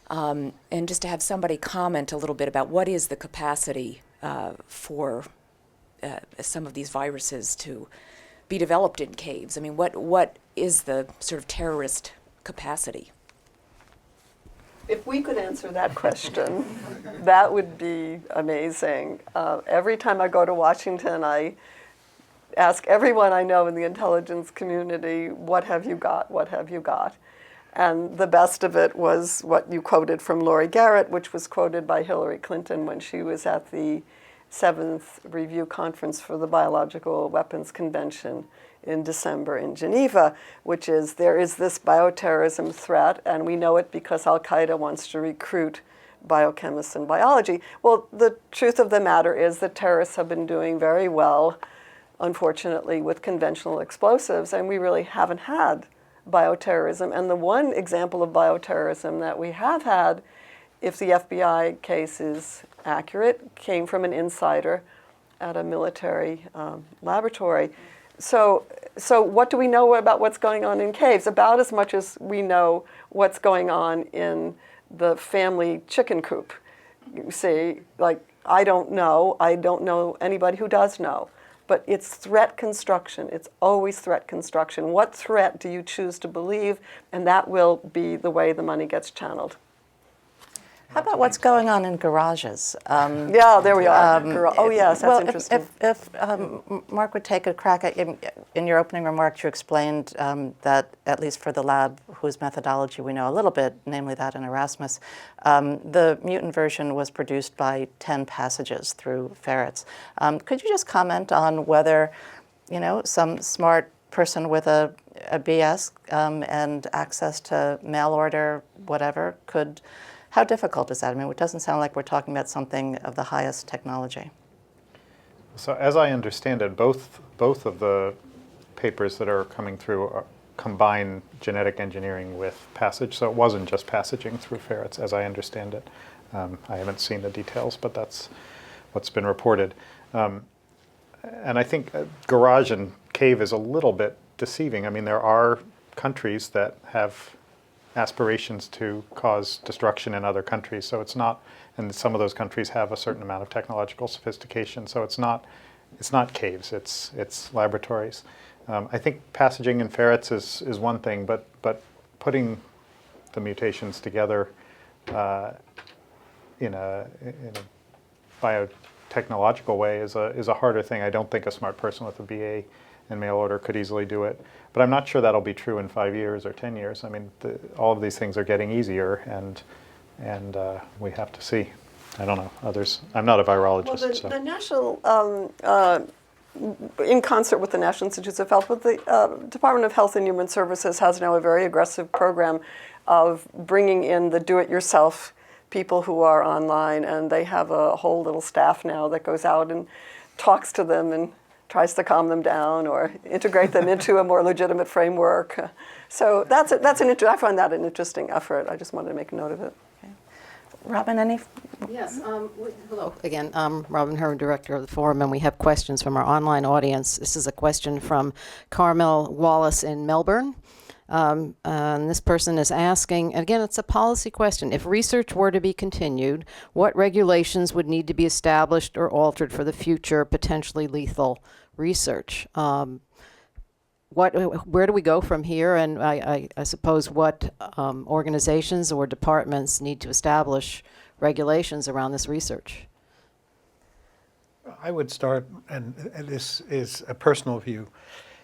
and just to have somebody comment a little bit about what is the capacity for some of these viruses to be developed in caves. I mean, what is the sort of terrorist capacity? If we could answer that question, that would be amazing. Every time I go to Washington, I ask everyone I know in the intelligence community, what have you got? What have you got? And the best of it was what you quoted from Laurie Garrett, which was quoted by Hillary Clinton when she was at the 7th Review Conference for the Biological Weapons Convention in December in Geneva, which is, there is this bioterrorism threat, and we know it because Al-Qaeda wants to recruit biochemists and biology. Well, the truth of the matter is that terrorists have been doing very well, unfortunately, with conventional explosives, and we really haven't had bioterrorism. And the one example of bioterrorism that we have had, if the FBI case is accurate, came from an insider at a military laboratory. So what do we know about what's going on in caves? About as much as we know what's going on in the family chicken coop. You see, like, I don't know anybody who does know. But it's threat construction. It's always threat construction. What threat do you choose to believe? And that will be the way the money gets channeled. How about what's going on in garages? Yeah, there we are. Oh, yes, that's interesting. If Mark would take a crack at, in your opening remarks, you explained that, at least for the lab whose methodology we know a little bit, namely that in Erasmus, the mutant version was produced by 10 passages through ferrets. Could you just comment on whether, some smart person with a BS and access to mail order, whatever, could... How difficult is that? I mean, it doesn't sound like we're talking about something of the highest technology. So as I understand it, both of the papers that are coming through combine genetic engineering with passage. So it wasn't just passaging through ferrets, as I understand it. I haven't seen the details, but that's what's been reported. And I think garage and cave is a little bit deceiving. I mean, there are countries that have aspirations to cause destruction in other countries. So it's not, and some of those countries have a certain amount of technological sophistication. So it's not caves, it's laboratories. I think passaging in ferrets is one thing, but putting the mutations together in a biotechnological way is a harder thing. I don't think a smart person with a BA and mail order could easily do it. But I'm not sure that'll be true in 5 years or 10 years. I mean, all of these things are getting easier, and we have to see. I don't know, others. I'm not a virologist. Well, so. the national, in concert with the National Institutes of Health, but the Department of Health and Human Services has now a very aggressive program of bringing in the do-it-yourself people who are online, and they have a whole little staff now that goes out and talks to them and tries to calm them down or integrate them into a more legitimate framework. So I find that an interesting effort. I just wanted to make a note of it. Robin, any? Yes. Hello again. I'm Robin Herman, director of the forum, and we have questions from our online audience. This is a question from Carmel Wallace in Melbourne. And this person is asking, again, it's a policy question. If research were to be continued, what regulations would need to be established or altered for the future potentially lethal research? Where do we go from here? And I suppose what organizations or departments need to establish regulations around this research? I would start, and this is a personal view,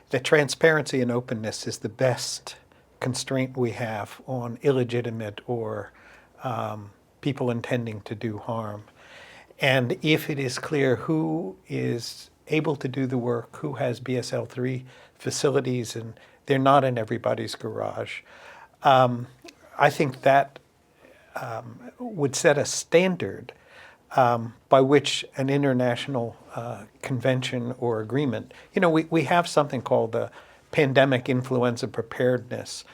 that transparency and openness is the best constraint we have on illegitimate or people intending to do harm. And if it is clear who is able to do the work, who has BSL-3 facilities, and they're not in everybody's garage, I think that would set a standard by which an international convention or agreement, we have something called the Pandemic Influenza Preparedness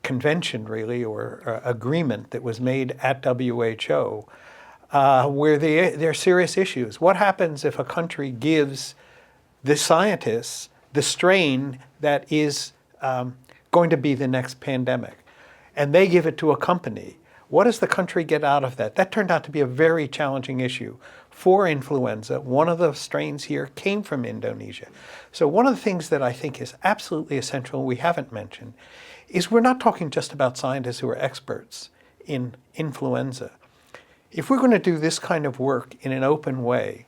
Convention, really, or agreement that was made at WHO, where there are serious issues. What happens if a country gives the scientists the strain that is going to be the next pandemic, and they give it to a company? What does the country get out of that? That turned out to be a very challenging issue. For influenza, one of the strains here came from Indonesia. So one of the things that I think is absolutely essential, we haven't mentioned, is we're not talking just about scientists who are experts in influenza. If we're going to do this kind of work in an open way,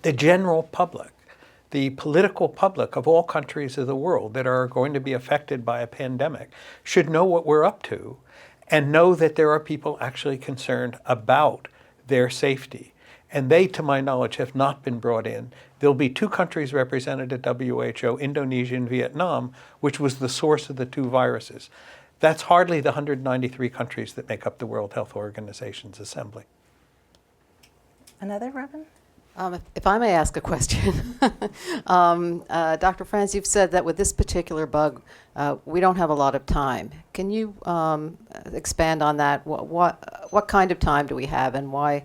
the general public, the political public of all countries of the world that are going to be affected by a pandemic should know what we're up to and know that there are people actually concerned about their safety. And they, to my knowledge, have not been brought in. There'll be 2 countries represented at WHO, Indonesia and Vietnam, which was the source of the 2 viruses. That's hardly the 193 countries that make up the World Health Organization's assembly. Another, Robin? If I may ask a question, Dr. Franz, you've said that with this particular bug, we don't have a lot of time. Can you expand on that? What kind of time do we have, and why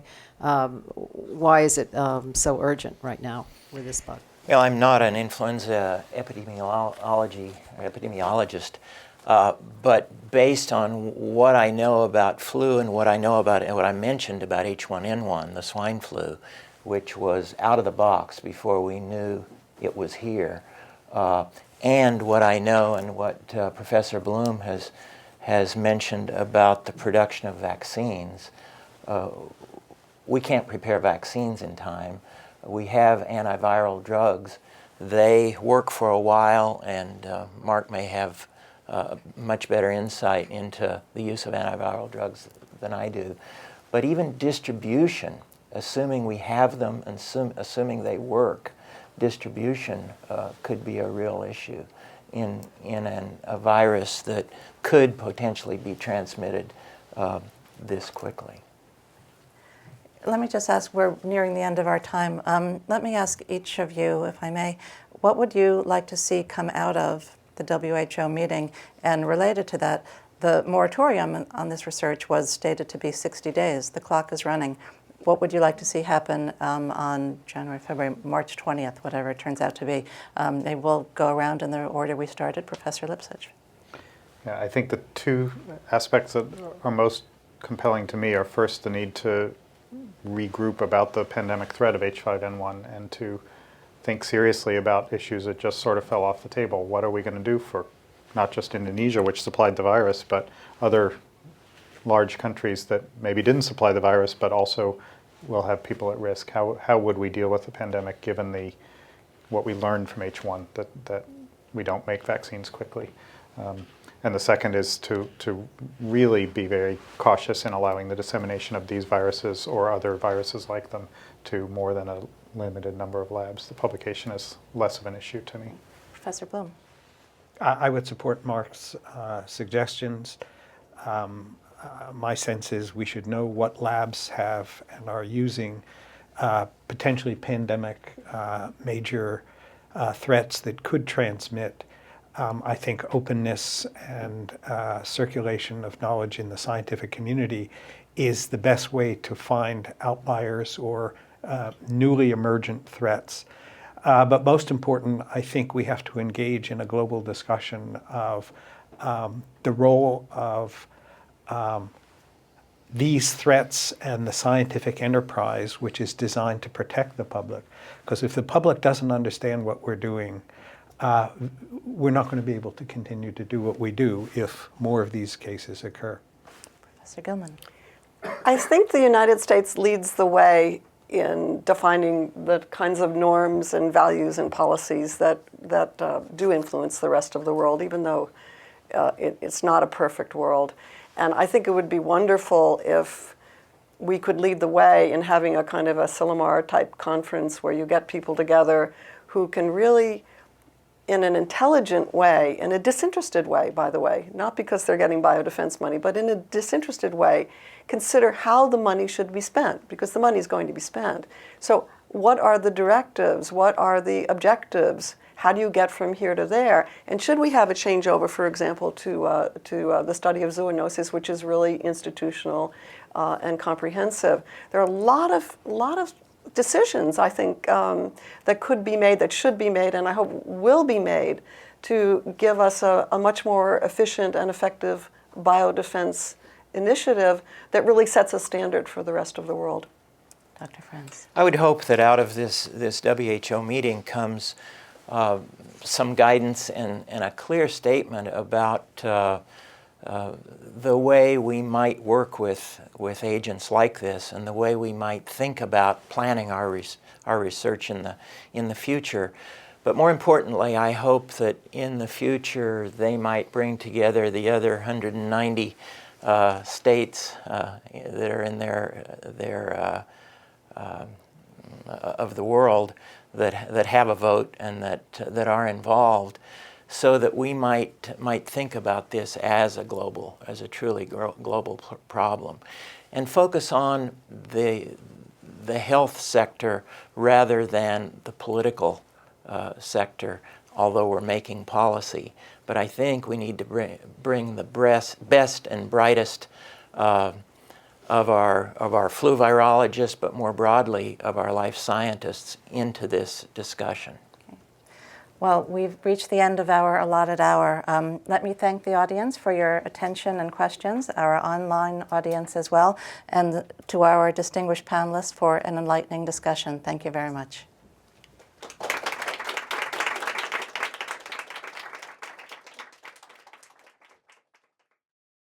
is it so urgent right now with this bug? Well, I'm not an influenza epidemiologist, but based on what I know about flu and what I know about and what I mentioned about H1N1, the swine flu, which was out of the box before we knew it was here, and what I know and what Professor Bloom has mentioned about the production of vaccines. We can't prepare vaccines in time. We have antiviral drugs. They work for a while, and Mark may have much better insight into the use of antiviral drugs than I do. But even distribution, assuming we have them and assuming they work, distribution could be a real issue in a virus that could potentially be transmitted this quickly. Let me just ask, we're nearing the end of our time. Let me ask each of you, if I may, what would you like to see come out of the WHO meeting? And related to that, the moratorium on this research was stated to be 60 days. The clock is running. What would you like to see happen on January, February, March 20th, whatever it turns out to be? They will go around in the order we started. Professor Lipsitch. Yeah, I think the 2 aspects that are most compelling to me are, first, the need to regroup about the pandemic threat of H5N1 and to think seriously about issues that just sort of fell off the table. What are we going to do for not just Indonesia, which supplied the virus, but other large countries that maybe didn't supply the virus but also will have people at risk? How would we deal with the pandemic given what we learned from H1, that we don't make vaccines quickly. And the second is to really be very cautious in allowing the dissemination of these viruses or other viruses like them to more than a limited number of labs. The publication is less of an issue to me. Professor Bloom. I would support Mark's suggestions. My sense is we should know what labs have and are using potentially pandemic major threats that could transmit. I think openness and circulation of knowledge in the scientific community is the best way to find outliers or newly emergent threats. But most important, I think we have to engage in a global discussion of the role of these threats and the scientific enterprise, which is designed to protect the public. Because if the public doesn't understand what we're doing, we're not going to be able to continue to do what we do if more of these cases occur. Professor Gilman. I think the United States leads the way in defining the kinds of norms and values and policies that do influence the rest of the world, even though it's not a perfect world. And I think it would be wonderful if we could lead the way in having a kind of a Silomar-type conference where you get people together who can really, in an intelligent way, in a disinterested way, by the way, not because they're getting biodefense money, but in a disinterested way, consider how the money should be spent, because the money is going to be spent. So what are the directives? What are the objectives? How do you get from here to there? And should we have a changeover, for example, to the study of zoonosis, which is really institutional and comprehensive? There are a lot of decisions, I think, that could be made, that should be made, and I hope will be made to give us a much more efficient and effective biodefense initiative that really sets a standard for the rest of the world. Dr. Franz. I would hope that out of this WHO meeting comes some guidance and a clear statement about the way we might work with agents like this and the way we might think about planning our research in the future. But more importantly, I hope that in the future they might bring together the other 190 states that are in their of the world that have a vote and that are involved, so that we might think about this as a truly global problem, and focus on the health sector rather than the political sector, although we're making policy. But I think we need to bring the best and brightest of our flu virologists, but more broadly of our life scientists into this discussion. Well, we've reached the end of our allotted hour. Let me thank the audience for your attention and questions, our online audience as well, and to our distinguished panelists for an enlightening discussion. Thank you very much.